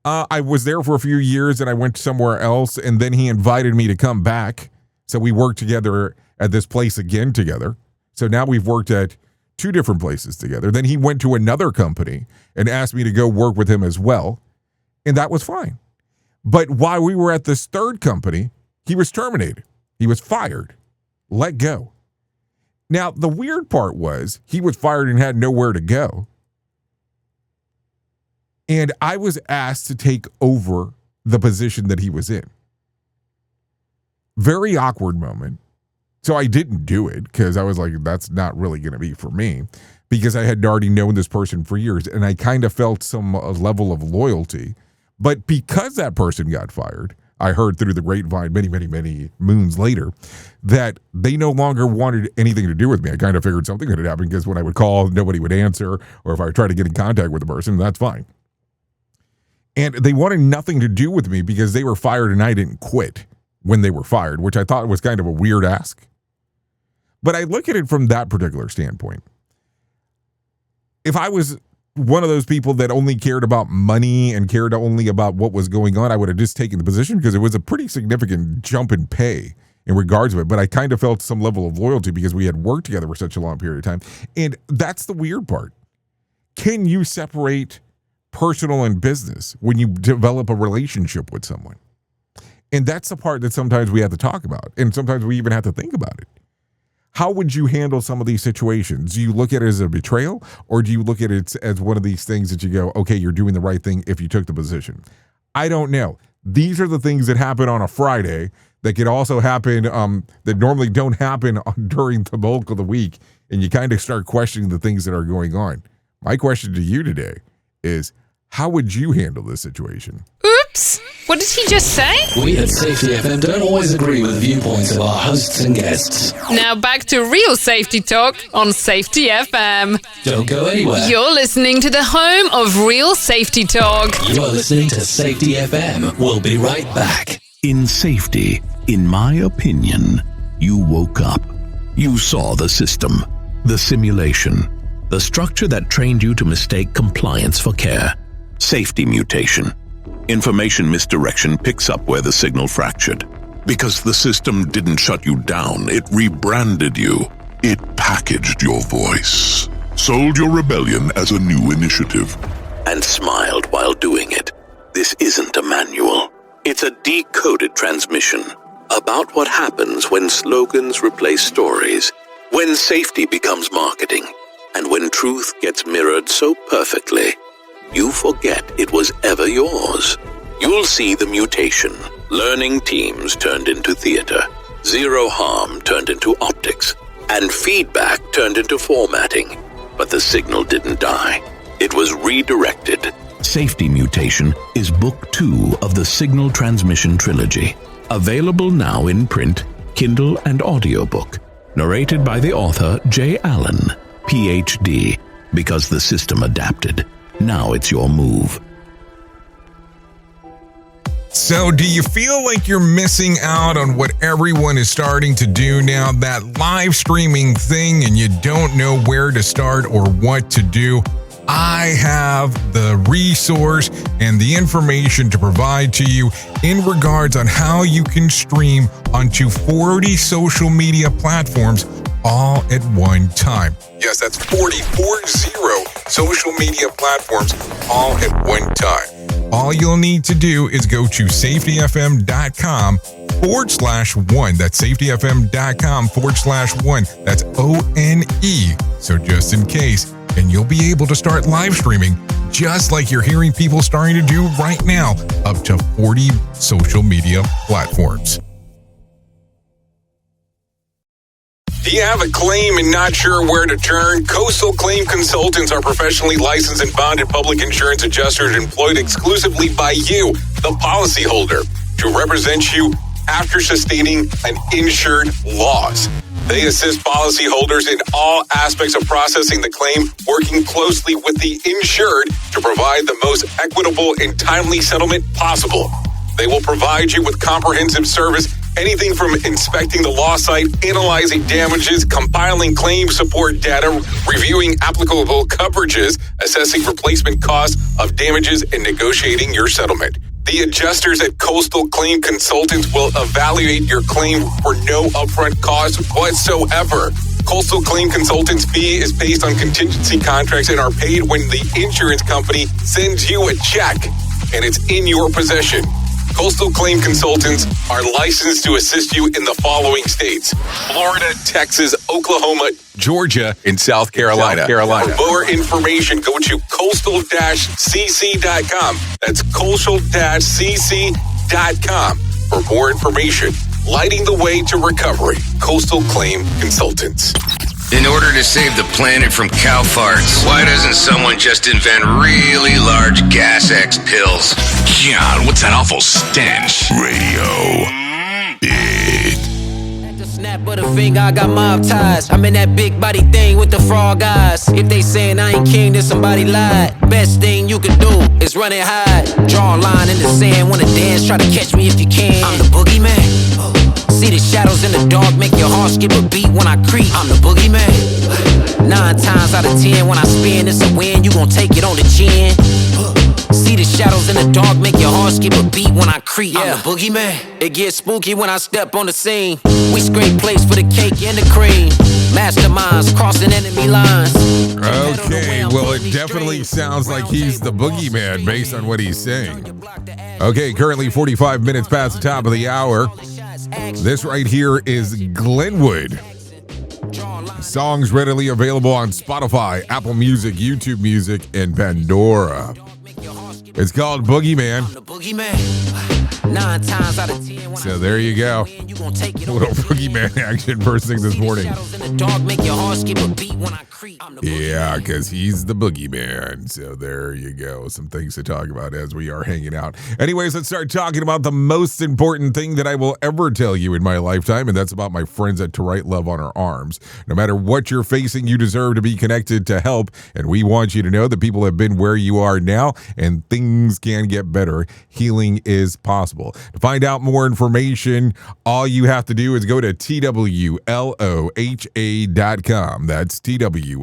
I was there for a few years, and I went somewhere else, and then he invited me to come back. So we worked together at this place again together. So now we've worked at 2 different places together. Then he went to another company and asked me to go work with him as well. And that was fine. But while we were at this third company, he was terminated. He was fired, let go. Now, the weird part was he was fired and had nowhere to go. And I was asked to take over the position that he was in. Very awkward moment. So I didn't do it because I was like, that's not really going to be for me, because I had already known this person for years and I kind of felt some level of loyalty. But because that person got fired, I heard through the grapevine many moons later that they no longer wanted anything to do with me. I kind of figured something had happened, because when I would call, nobody would answer, or if I tried to get in contact with the person, that's fine. And they wanted nothing to do with me because they were fired and I didn't quit when they were fired, which I thought was kind of a weird ask. But I look at it from that particular standpoint. If I was one of those people that only cared about money and cared only about what was going on, I would have just taken the position, because it was a pretty significant jump in pay in regards to it. But I kind of felt some level of loyalty because we had worked together for such a long period of time. And that's the weird part. Can you separate personal and business when you develop a relationship with someone? And that's the part that sometimes we have to talk about. And sometimes we even have to think about it. How would you handle some of these situations? Do you look at it as a betrayal, or do you look at it as one of these things that you go, okay, you're doing the right thing if you took the position? I don't know. These are the things that happen on a Friday that could also happen, that normally don't happen during the bulk of the week, and you kind of start questioning the things that are going on. My question to you today is, how would you handle this situation? Oops! What did he just say? We at Safety FM don't always agree with the viewpoints of our hosts and guests. Now back to real safety talk on Safety FM. Don't go anywhere. You're listening to the home of real safety talk. You are listening to Safety FM. We'll be right back. In safety, in my opinion, you woke up. You saw the system, the simulation, the structure that trained you to mistake compliance for care. Safety mutation. Information misdirection picks up where the signal fractured. Because the system didn't shut you down, it rebranded you. It packaged your voice, sold your rebellion as a new initiative, and smiled while doing it. This isn't a manual. It's a decoded transmission about what happens when slogans replace stories, when safety becomes marketing, and when truth gets mirrored so perfectly you forget it was ever yours. You'll see the mutation. Learning teams turned into theater, zero harm turned into optics, and feedback turned into formatting. But the signal didn't die. It was redirected. Safety Mutation is Book 2 of the Signal Transmission Trilogy. Available now in print, Kindle, and audiobook. Narrated by the author J. Allen, Ph.D., because the system adapted. Now it's your move. So do you feel like you're missing out on what everyone is starting to do now, that live streaming thing, and you don't know where to start or what to do? I have the resource and the information to provide to you in regards on how you can stream onto 40 social media platforms all at one time. Yes, that's 40 social media platforms all at one time. All you'll need to do is go to safetyfm.com/1. That's safetyfm.com/1. That's ONE. So just in case, and you'll be able to start live streaming just like you're hearing people starting to do right now, up to 40 social media platforms. Do you have a claim and not sure where to turn? Coastal Claim Consultants are professionally licensed and bonded public insurance adjusters employed exclusively by you, the policyholder, to represent you after sustaining an insured loss. They assist policyholders in all aspects of processing the claim, working closely with the insured to provide the most equitable and timely settlement possible. They will provide you with comprehensive service, anything from inspecting the loss site, analyzing damages, compiling claim support data, reviewing applicable coverages, assessing replacement costs of damages, and negotiating your settlement. The adjusters at Coastal Claim Consultants will evaluate your claim for no upfront cost whatsoever. Coastal Claim Consultants' fee is based on contingency contracts and are paid when the insurance company sends you a check and it's in your possession. Coastal Claim Consultants are licensed to assist you in the following states: Florida, Texas, Oklahoma, Georgia, and South Carolina. For more information, go to coastal-cc.com. That's coastal-cc.com. For more information, lighting the way to recovery. Coastal Claim Consultants. In order to save the planet from cow farts, why doesn't someone just invent really large gas X pills? God, what's that awful stench? Radio. Snap of the finger, I got mob ties. I'm in that big body thing with the frog eyes. If they saying I ain't king, then somebody lied. Best thing you can do is run and hide. Draw a line in the sand, wanna dance, try to catch me if you can. I'm the boogeyman. See the shadows in the dark, make your heart skip a beat when I creep. I'm the boogeyman. 9 times out of 10, when I spin, it's a win. You gon' take it on the chin. See the shadows in the dark, make your heart skip a beat when I creep. Yeah. I'm the boogeyman. It gets spooky when I step on the scene. We scrape plates for the cake and the cream. Masterminds crossing enemy lines. Okay, well, it definitely sounds like he's the boogeyman based on what he's saying. Okay, currently 45 minutes past the top of the hour. This right here is Glenwood. Songs readily available on Spotify, Apple Music, YouTube Music, and Pandora. It's called Boogeyman. So there you go. Little Boogeyman action first thing this morning. Yeah, because he's the Boogeyman. So there you go. Some things to talk about as we are hanging out. Anyways, let's start talking about the most important thing that I will ever tell you in my lifetime, and that's about my friends at To Write Love on Her Arms. No matter what you're facing, you deserve to be connected to help, and we want you to know that people have been where you are now, and things can get better. Healing is possible. To find out more information, all you have to do is go to TWLOHA.com. That's TWLOHA.com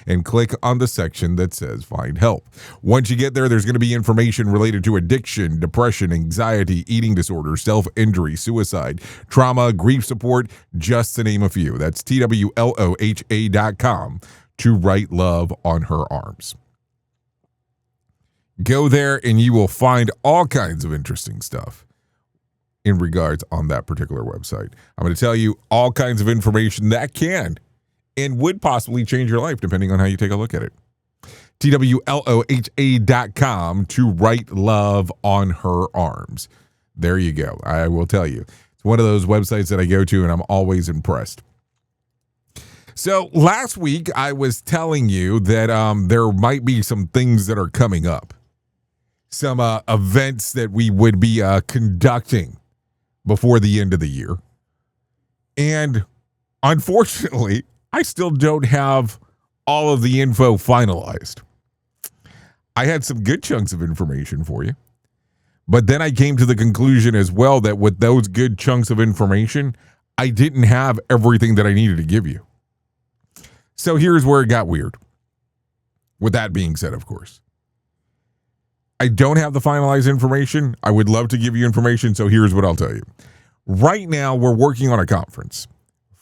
and click on the section that says Find Help. Once you get there, there's going to be information related to addiction, depression, anxiety, eating disorder, self-injury, suicide, trauma, grief support, just to name a few. That's TWLOHA.com. To Write Love on Her Arms. Go there and you will find all kinds of interesting stuff in regards on that particular website. I'm going to tell you all kinds of information that can and would possibly change your life depending on how you take a look at it. TWLOHA.com. To Write Love on Her Arms. There you go. I will tell you. It's one of those websites that I go to and I'm always impressed. So last week I was telling you that there might be some things that are coming up. Some events that we would be conducting before the end of the year. And unfortunately, I still don't have all of the info finalized. I had some good chunks of information for you. But then I came to the conclusion as well that with those good chunks of information, I didn't have everything that I needed to give you. So here's where it got weird. With that being said, of course, I don't have the finalized information. I would love to give you information, so here's what I'll tell you. Right now, we're working on a conference.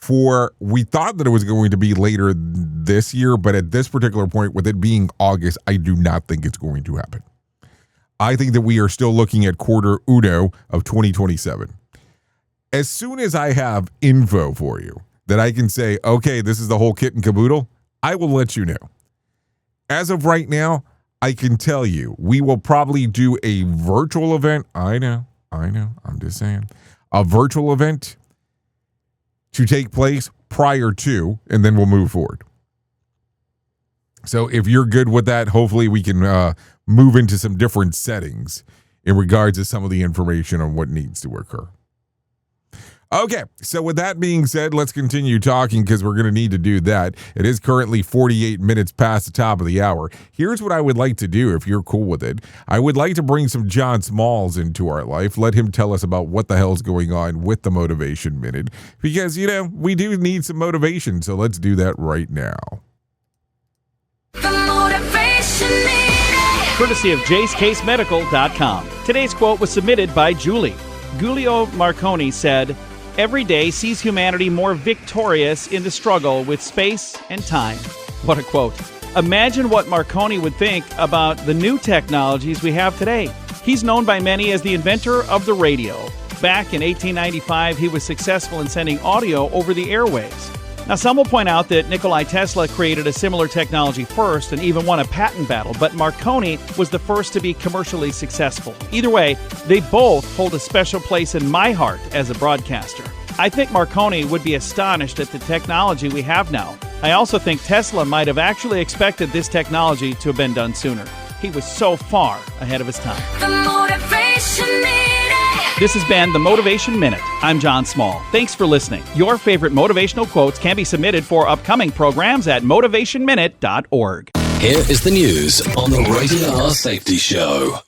We thought that it was going to be later this year, but at this particular point, with it being August, I do not think it's going to happen. I think that we are still looking at quarter uno of 2027. As soon as I have info for you that I can say, okay, this is the whole kit and caboodle, I will let you know. As of right now, I can tell you, we will probably do a virtual event. I know. I'm just saying. A virtual event to take place prior to, and then we'll move forward. So if you're good with that, hopefully we can move into some different settings in regards to some of the information on what needs to occur. Okay, so with that being said, let's continue talking because we're going to need to do that. It is currently 48 minutes past the top of the hour. Here's what I would like to do if you're cool with it. I would like to bring some John Smalls into our life. Let him tell us about what the hell's going on with the Motivation Minute because, we do need some motivation, so let's do that right now. The Motivation Minute. Courtesy of JaceCaseMedical.com. Today's quote was submitted by Julie. Giulio Marconi said, "Every day sees humanity more victorious in the struggle with space and time." What a quote. Imagine what Marconi would think about the new technologies we have today. He's known by many as the inventor of the radio. Back in 1895, he was successful in sending audio over the airwaves. Now, some will point out that Nikola Tesla created a similar technology first and even won a patent battle, but Marconi was the first to be commercially successful. Either way, they both hold a special place in my heart as a broadcaster. I think Marconi would be astonished at the technology we have now. I also think Tesla might have actually expected this technology to have been done sooner. He was so far ahead of his time. The Motivation Minute. This has been the Motivation Minute. I'm John Small. Thanks for listening. Your favorite motivational quotes can be submitted for upcoming programs at motivationminute.org. Here is the news on the Rated R Safety Show.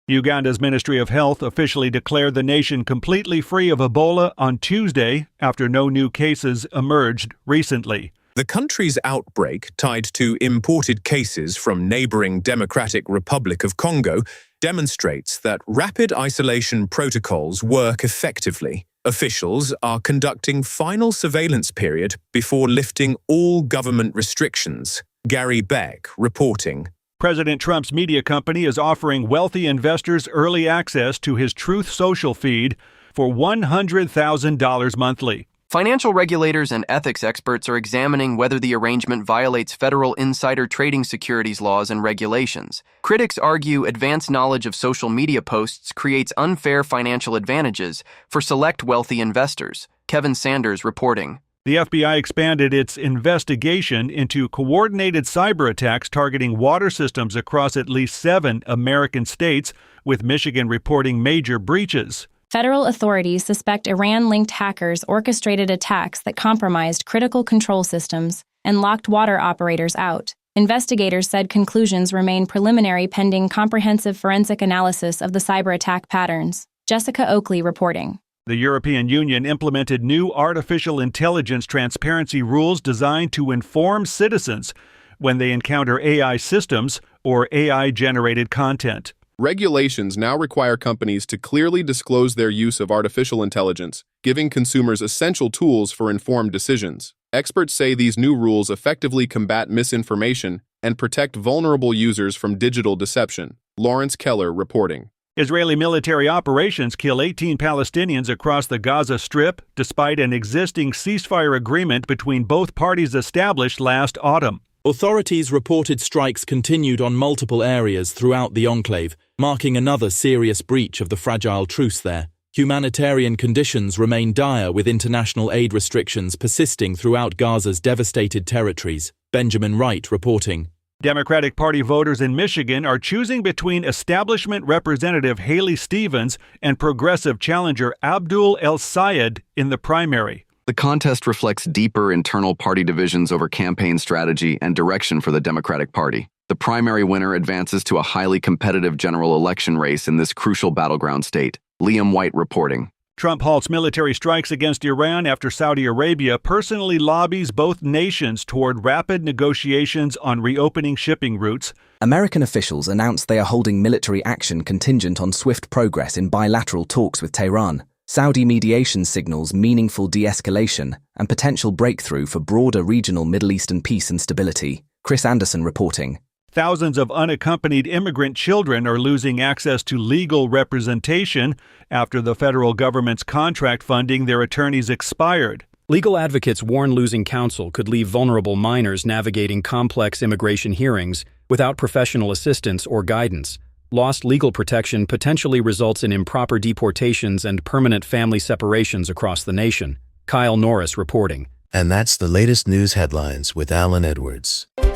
Uganda's Ministry of Health officially declared the nation completely free of Ebola on Tuesday after no new cases emerged recently. The country's outbreak, tied to imported cases from neighboring Democratic Republic of Congo, demonstrates that rapid isolation protocols work effectively. Officials are conducting final surveillance period before lifting all government restrictions. Gary Beck reporting. President Trump's media company is offering wealthy investors early access to his Truth Social feed for $100,000 monthly. Financial regulators and ethics experts are examining whether the arrangement violates federal insider trading securities laws and regulations. Critics argue advanced knowledge of social media posts creates unfair financial advantages for select wealthy investors. Kevin Sanders reporting. The FBI expanded its investigation into coordinated cyber attacks targeting water systems across at least 7 American states, with Michigan reporting major breaches. Federal authorities suspect Iran-linked hackers orchestrated attacks that compromised critical control systems and locked water operators out. Investigators said conclusions remain preliminary pending comprehensive forensic analysis of the cyber attack patterns. Jessica Oakley reporting. The European Union implemented new artificial intelligence transparency rules designed to inform citizens when they encounter AI systems or AI-generated content. Regulations now require companies to clearly disclose their use of artificial intelligence, giving consumers essential tools for informed decisions. Experts say these new rules effectively combat misinformation and protect vulnerable users from digital deception. Lawrence Keller reporting. Israeli military operations kill 18 Palestinians across the Gaza Strip, despite an existing ceasefire agreement between both parties established last autumn. Authorities reported strikes continued on multiple areas throughout the enclave, marking another serious breach of the fragile truce there. Humanitarian conditions remain dire with international aid restrictions persisting throughout Gaza's devastated territories. Benjamin Wright reporting. Democratic Party voters in Michigan are choosing between establishment Representative Haley Stevens and progressive challenger Abdul El-Sayed in the primary. The contest reflects deeper internal party divisions over campaign strategy and direction for the Democratic Party. The primary winner advances to a highly competitive general election race in this crucial battleground state. Liam White reporting. Trump halts military strikes against Iran after Saudi Arabia personally lobbies both nations toward rapid negotiations on reopening shipping routes. American officials announced they are holding military action contingent on swift progress in bilateral talks with Tehran. Saudi mediation signals meaningful de-escalation and potential breakthrough for broader regional Middle Eastern peace and stability. Chris Anderson reporting. Thousands of unaccompanied immigrant children are losing access to legal representation after the federal government's contract funding their attorneys expired. Legal advocates warn losing counsel could leave vulnerable minors navigating complex immigration hearings without professional assistance or guidance. Lost legal protection potentially results in improper deportations and permanent family separations across the nation. Kyle Norris reporting. And that's the latest news headlines with Alan Edwards. Pop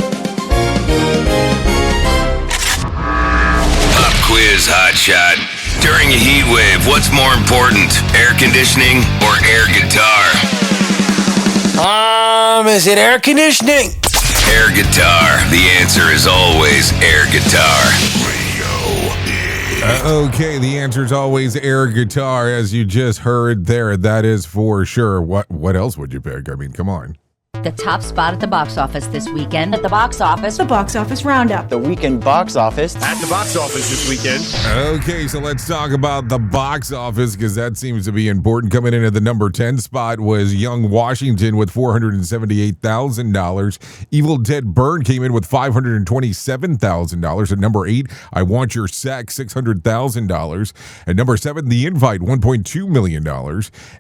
quiz hotshot. During a heat wave, what's more important, air conditioning or air guitar? Is it air conditioning? Air guitar. The answer is always air guitar. Okay, the answer is always air guitar, as you just heard there. That is for sure. What else would you pick? I mean, come on. The top spot at the box office this weekend. At the box office. The box office roundup. The weekend box office. At the box office this weekend. Okay, so let's talk about the box office, because that seems to be important. Coming in at the number 10 spot was Young Washington with $478,000. Evil Dead Burn came in with $527,000. At number 8, I Want Your Sex, $600,000. At number 7, The Invite, $1.2 million.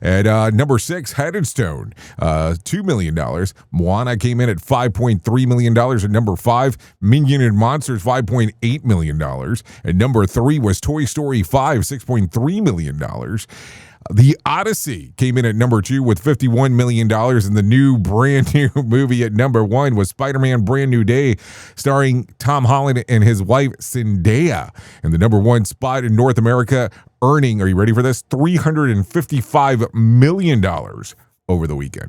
At number 6, Headed Stone, $2 million. Moana came in at $5.3 million. At number 5, Minion and Monsters, $5.8 million. At number 3 was Toy Story 5, $6.3 million. The Odyssey came in at number 2 with $51 million, and the brand new movie at number 1 was Spider-Man Brand New Day, starring Tom Holland and his wife Zendaya. And the number 1 spot in North America, earning, are you ready for this, $355 million over the weekend.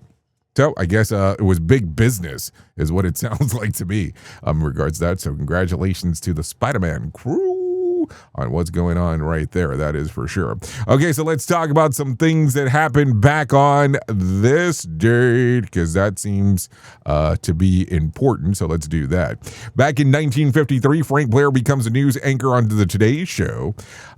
So I guess it was big business is what it sounds like to me in regards to that. So congratulations to the Spider-Man crew on what's going on right there. That is for sure. Okay, so let's talk about some things that happened back on this date, because that seems to be important. So let's do that. Back in 1953, Frank Blair becomes a news anchor on the Today Show.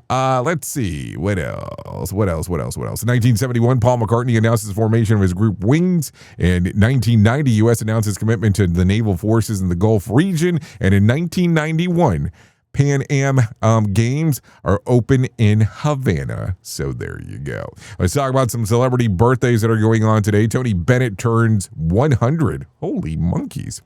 Let's see. What else? In 1971, Paul McCartney announces the formation of his group Wings. In 1990, U.S. announces commitment to the naval forces in the Gulf region. And in 1991, Pan Am Games are open in Havana. So there you go. Let's talk about some celebrity birthdays that are going on today. Tony Bennett turns 100. Holy monkeys.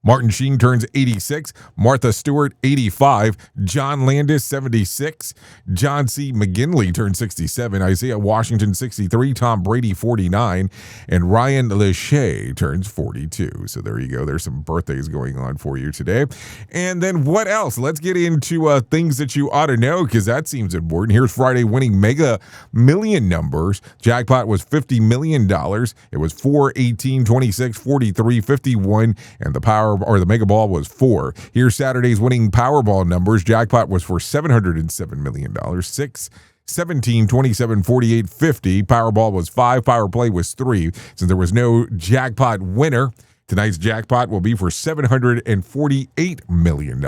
Martin Sheen turns 86, Martha Stewart 85, John Landis 76, John C. McGinley turns 67, Isaiah Washington 63, Tom Brady 49, and Ryan Lachey turns 42. So there you go. There's some birthdays going on for you today. And then what else? Let's get into things that you ought to know, because that seems important. Here's Friday winning Mega Million numbers. Jackpot was $50 million. It was 4, 18, 26, 43, 51, and the Mega Ball was 4. Here's Saturday's winning Powerball numbers. Jackpot was for $707 million. 6, 17, 27, 48, 50. Powerball was 5. Power Play was 3. Since there was no jackpot winner, tonight's jackpot will be for $748 million.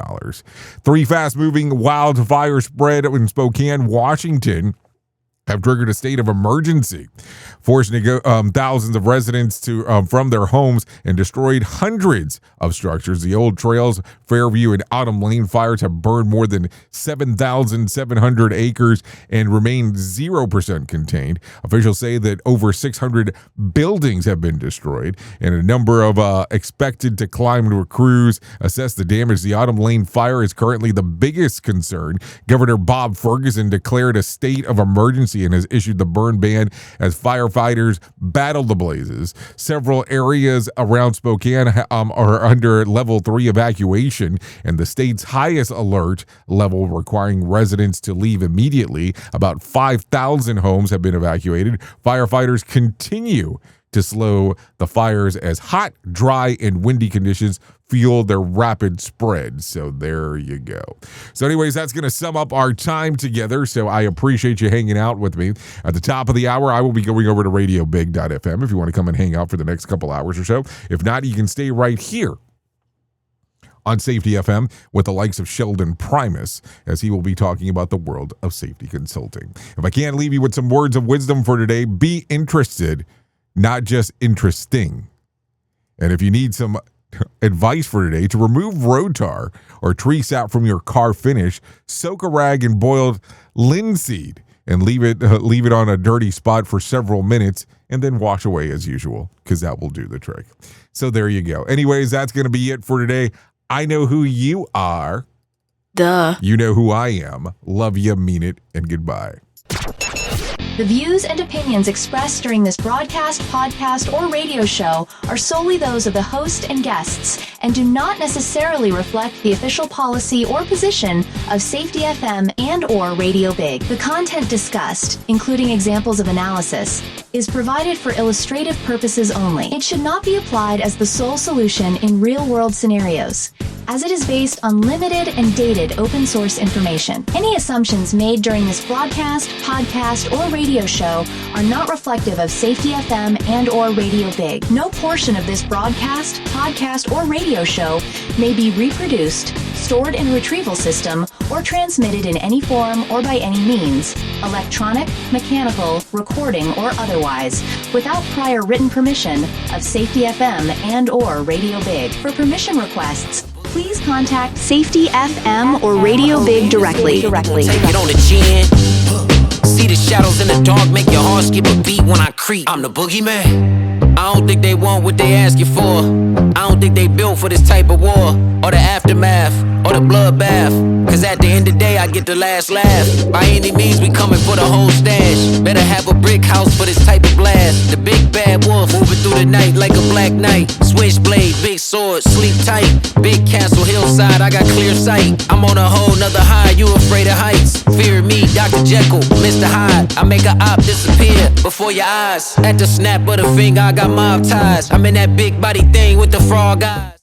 3 fast-moving wildfire spread in Spokane, Washington, have triggered a state of emergency, forcing thousands of residents to from their homes and destroyed hundreds of structures. The Old Trails, Fairview, and Autumn Lane fires have burned more than 7,700 acres and remain 0% contained. Officials say that over 600 buildings have been destroyed, and a number of expected to climb to crews assess the damage. The Autumn Lane fire is currently the biggest concern. Governor Bob Ferguson declared a state of emergency and has issued the burn ban as firefighters battle the blazes. Several areas around Spokane are under level 3 evacuation, and the state's highest alert level requiring residents to leave immediately. About 5,000 homes have been evacuated. Firefighters continue to slow the fires as hot, dry, and windy conditions fuel their rapid spread. So there you go. So anyways, that's going to sum up our time together. So I appreciate you hanging out with me. At the top of the hour, I will be going over to radiobig.fm if you want to come and hang out for the next couple hours or so. If not, you can stay right here on Safety FM with the likes of Sheldon Primus, as he will be talking about the world of safety consulting. If I can't leave you with some words of wisdom for today, be interested, not just interesting. And if you need some advice for today, to remove road tar or tree sap from your car finish, soak a rag in boiled linseed and leave it on a dirty spot for several minutes, and then wash away as usual, because that will do the trick. So there you go. Anyways, that's going to be it for today. I know who you are. Duh. You know who I am. Love you, mean it, and goodbye. The views and opinions expressed during this broadcast, podcast, or radio show are solely those of the host and guests and do not necessarily reflect the official policy or position of Safety FM and/or Radio Big. The content discussed, including examples of analysis, is provided for illustrative purposes only. It should not be applied as the sole solution in real-world scenarios, as it is based on limited and dated open source information. Any assumptions made during this broadcast, podcast, or radio show are not reflective of Safety FM and/or Radio Big. No portion of this broadcast, podcast, or radio show may be reproduced, stored in a retrieval system, or transmitted in any form or by any means, electronic, mechanical, recording, or otherwise, without prior written permission of Safety FM and/or Radio Big. For permission requests, please contact Safety FM or Radio Big directly. Take it on the chin. See the shadows in the dark, make your heart skip a beat when I creep. I'm the boogeyman. I don't think they want what they asking for. I don't think they built for this type of war, or the aftermath, or the bloodbath. Cause at the end of the day, I get the last laugh. By any means, we coming for the whole stash. Better have a brick house for this type of blast. The big bad wolf moving through the night like a black knight. Switchblade, big sword, sleep tight. Big castle, hillside, I got clear sight. I'm on a whole nother high, you afraid of heights. Fear me, Dr. Jekyll, Mr. Hyde. I make a op disappear before your eyes. At the snap of the finger, I got mob ties. I'm in that big body thing with the frog eyes.